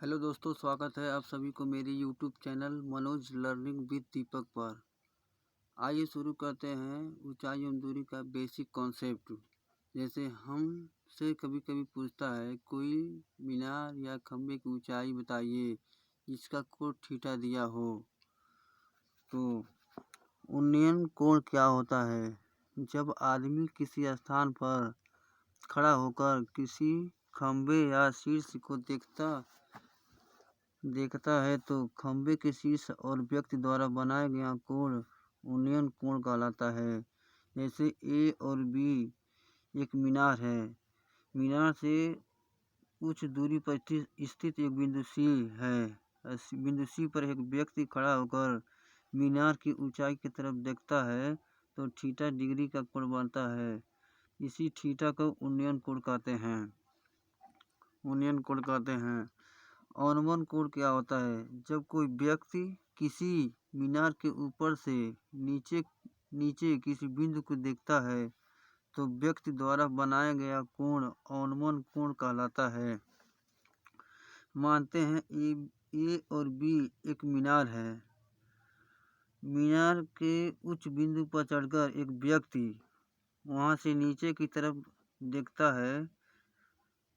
Hello दोस्तों, स्वागत है आप सभी को मेरे YouTube channel Manoj learning with Deepak पर। आइए शुरू करते हैं ऊंचाई एवं दूरी का बेसिक कॉन्सेप्ट। जैसे हमसे कभी कभी पूछता है कोई मीनार या खंबे की ऊंचाई बताइए जिसका कोण थीटा दिया हो। तो उन्नयन कोण क्या होता है? जब आदमी किसी स्थान पर खड़ा होकर किसी खंबे या शीर्ष को देखता है तो खंबे के शीर्ष और व्यक्ति द्वारा बनाया गया कोण उन्नयन कोण कहलाता है। जैसे ए और बी एक मीनार है। मीनार से कुछ दूरी पर स्थित एक बिंदु सी है। बिंदु सी पर एक व्यक्ति खड़ा होकर मीनार की ऊंचाई की तरफ देखता है तो थीटा डिग्री का कोण बनता है। इसी थीटा को उन्नयन कोण कहते हैं। अवनमन कोण क्या होता है? जब कोई व्यक्ति किसी मीनार के ऊपर से नीचे किसी बिंदु को देखता है तो व्यक्ति द्वारा बनाया गया कोण अवनमन कोण कहलाता है। मानते हैं ए और बी एक मीनार है। मीनार के उच्च बिंदु पर चढ़कर एक व्यक्ति वहां से नीचे की तरफ देखता है,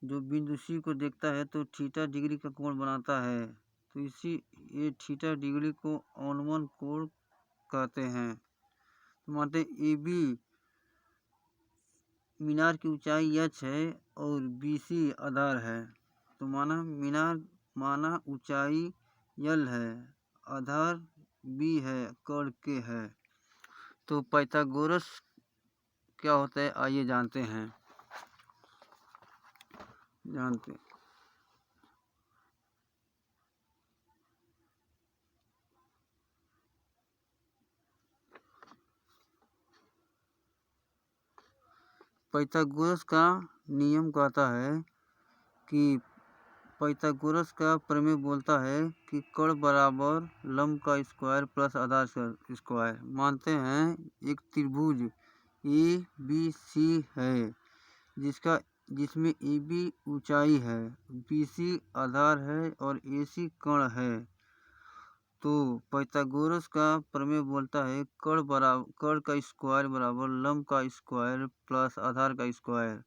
जो बिंदु सी को देखता है तो थीटा डिग्री का कोण बनाता है। तो ये थीटा डिग्री को अवनमन कोण कहते हैं। तो मानते ए बी मीनार की ऊंचाई h है और BC आधार है। तो माना ऊंचाई L है, आधार B है, कोण K है। तो पाइथागोरस क्या होता है आइए जानते हैं। पाइथागोरस का नियम कहता है कि पाइथागोरस का प्रमेय बोलता है कि कोण बराबर लंब का स्क्वायर प्लस आधार का स्क्वायर। मानते हैं एक त्रिभुज ABC है जिसमें AB ऊंचाई है, BC आधार है और AC कोण है। तो पाइथागोरस का प्रमेय बोलता है कोण का स्क्वायर बराबर लंब का स्क्वायर प्लस आधार का स्क्वायर।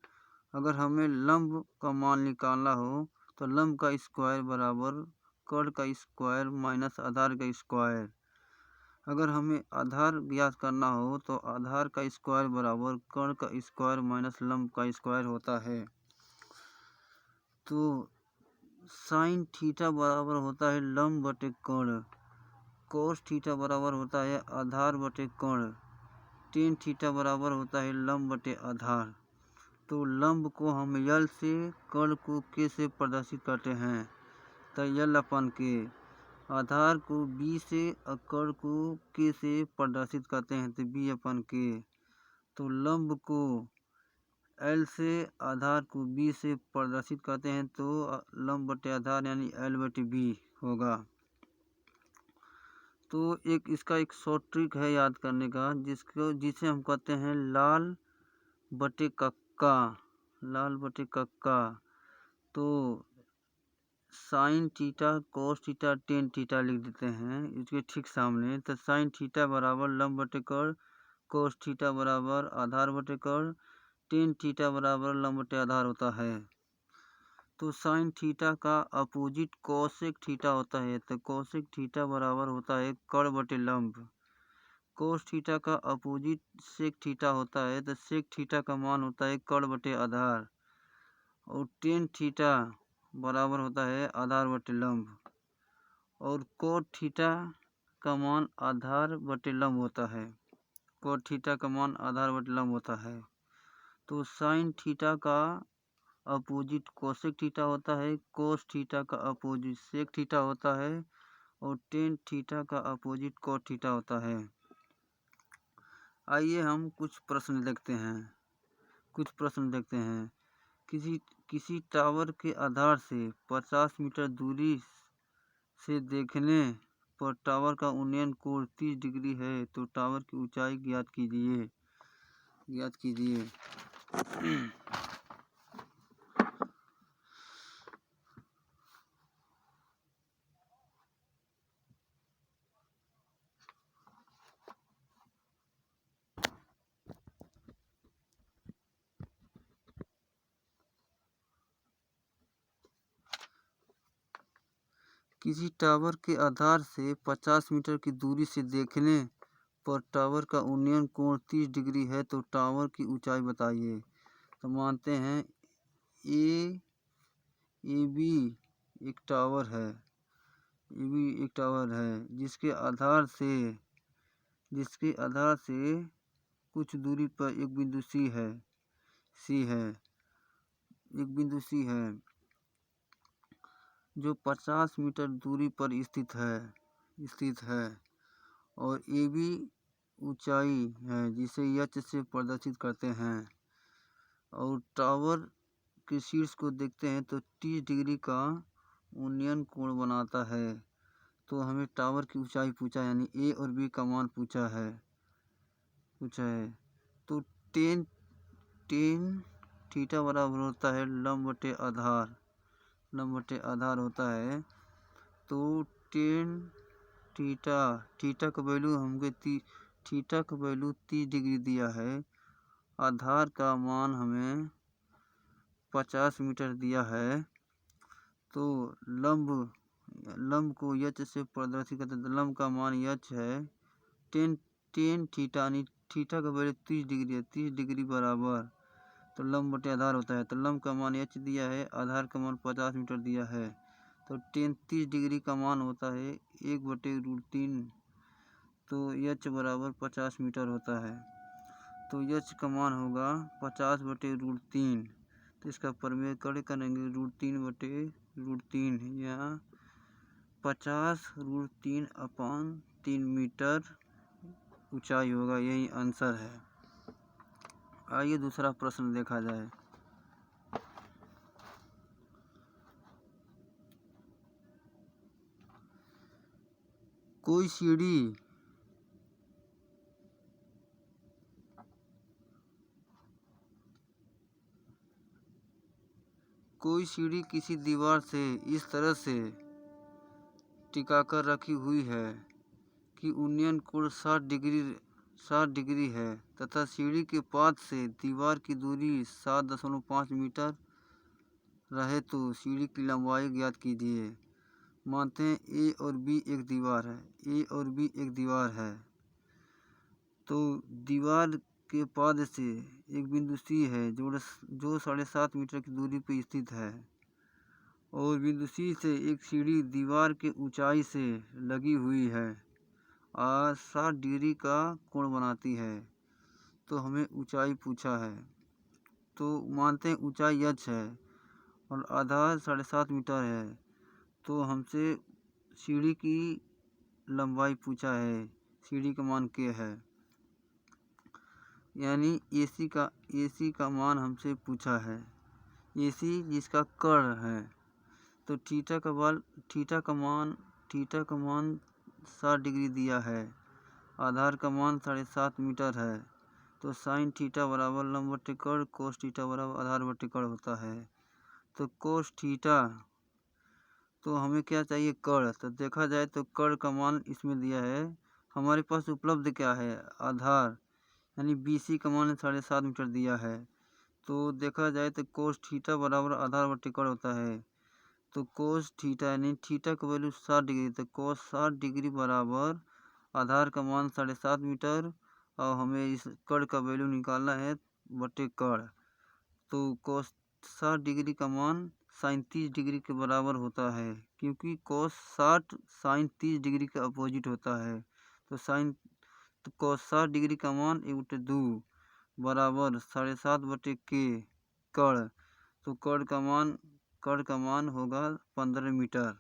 अगर हमें लंब का मान निकालना हो तो लंब का स्क्वायर बराबर कोण का स्क्वायर माइनस आधार का स्क्वायर। अगर हमें आधार ज्ञात करना हो तो आधार का स्क्वायर बराबर कोण का स्क्वायर माइनस लंब का स्क्वायर होता है। तो साइन थीटा बराबर होता है लंब बटे कोण, कोस थीटा बराबर होता है आधार बटे कोण, टेन थीटा बराबर होता है लंब बटे आधार। तो लंब को हम L से, कोण को K से प्रदर्शित करते हैं तो L अपन K, आधार को B से और कोण को K से प्रदर्शित करते हैं तो B अपन K। तो लंब को L से, आधार को B से प्रदर्शित करते हैं तो लंब बटे आधार यानी L बटे B होगा। तो इसका एक शॉर्ट ट्रिक है याद करने का जिसे हम कहते हैं लाल बटे कक्का। तो sine theta cos theta tan theta लिख देते हैं इसके ठीक सामने। तो साइन थीटा बराबर लंब बटे कोण, कोस थीटा बराबर आधार बटे कोण, टेन थीटा बराबर लंब बटे आधार होता है। तो साइन थीटा का अपोजिट कोसेक थीटा होता है। तो कोसेक थीटा बराबर होता है कोण बटे लंब। कोस थीटा का अपोजिट सेक थीटा होता है तो सेक थीटा का मान होता है कोण बटे आधार। और टेन थीटा बराबर होता है आधार बटे लंब। और कोट थीटा का मान आधार बटे लंब होता है। कोट थीटा का मान आधार बटे लंब होता है। तो साइन थीटा का अपोजिट कोसेक थीटा होता है, कोस थीटा का अपोजिट सेक थीटा होता है और टेन थीटा का अपोजिट कोट थीटा होता है। आइए हम कुछ प्रश्न देखते हैं। किसी टावर के आधार से 50 मीटर दूरी से देखने पर टावर का उन्नयन कोण 30 डिग्री है तो टावर की ऊंचाई ज्ञात कीजिए। किसी टावर के आधार से 50 मीटर की दूरी से देखने पर टावर का उन्नयन कोण 30 डिग्री है तो टावर की ऊंचाई बताइए। तो मानते हैं ए बी एक टावर है, जिसके आधार से कुछ दूरी पर एक बिंदु सी है, जो 50 मीटर दूरी पर स्थित है और ए बी ऊंचाई है जिसे एच से प्रदर्शित करते हैं और टावर के शीर्ष को देखते हैं तो 30 डिग्री का उन्नयन कोण बनाता है। तो हमें टावर की ऊंचाई पूछा यानी ए और बी का मान पूछा है। तो टेन थीटा बराबर होता है लंब बटे आधार होता है। तो टेन थीटा का वैल्यू थीटा का वैल्यू 30 डिग्री दिया है, आधार का मान हमें 50 मीटर दिया है। तो लंब को एच से प्रदर्शित करते हैं, लंब का मान एच है। टेन थीटा यानी थीटा का वैल्यू 30 डिग्री है, 30 डिग्री बराबर तो लंब बटे आधार होता है। तो लंब का मान एच दिया है, आधार का मान 50 मीटर दिया है। तो 30 डिग्री का मान होता है 1/√3। तो एच बराबर 50 मीटर होता है। तो एच का मान होगा 50/√3। तो इसका प्रमेयकरण करेंगे √3/√3 या 50√3/3 मीटर ऊंचाई होगा, यही आंसर है। आइए दूसरा प्रश्न देखा जाए। कोई सीढ़ी किसी दीवार से इस तरह से टिकाकर रखी हुई है कि उन्नयन कोण 60 डिग्री है तथा सीढ़ी के पाद से दीवार की दूरी 7.5 मीटर रहे तो सीढ़ी की लंबाई ज्ञात कीजिए। मानते हैं ए और बी एक दीवार है। तो दीवार के पाद से एक बिंदु सी है जो 7.5 मीटर की दूरी पर स्थित है और बिंदु सी से एक सीढ़ी दीवार के ऊंचाई से लगी हुई है और 60 डिग्री का कोण बनाती है। तो हमें ऊंचाई पूछा है। तो मानते हैं ऊंचाई एच है और आधार 7.5 मीटर है। तो हमसे सीढ़ी की लंबाई पूछा है, सीढ़ी का मान के है यानी एसी का मान हमसे पूछा है, एसी जिसका कर्ण है। तो थीटा का मान 60 डिग्री दिया है, आधार का मान 7.5 मीटर है। तो साइन थीटा बराबर लंब बटे कर्ण, कोस थीटा बराबर आधार बटे कर्ण होता है। तो कोस थीटा, तो हमें क्या चाहिए कर्ण। तो देखा जाए तो कर्ण का मान इसमें दिया है, हमारे पास उपलब्ध क्या है आधार यानी BC का मान 7.5 मीटर दिया है। तो देखा जाए तो कोस थीटा बराबर आधार बटे कर्ण होता है। तो कोस थीटा यानी थीटा का वैल्यू 60 डिग्री, तो कोस 60 डिग्री बराबर आधार का मान 7.5 मीटर और हमें इस कर्ण का वैल्यू निकालना है बटे कर्ण। तो कोस 60 डिग्री का मान साइन 30 डिग्री के बराबर होता है क्योंकि कोस 60 साइन 30 डिग्री के अपोजिट होता है। तो कोस 60 डिग्री का मान 1/2 बराबर 7.5 बटे के कर्ण। तो कर्ण का मान होगा 15 मीटर।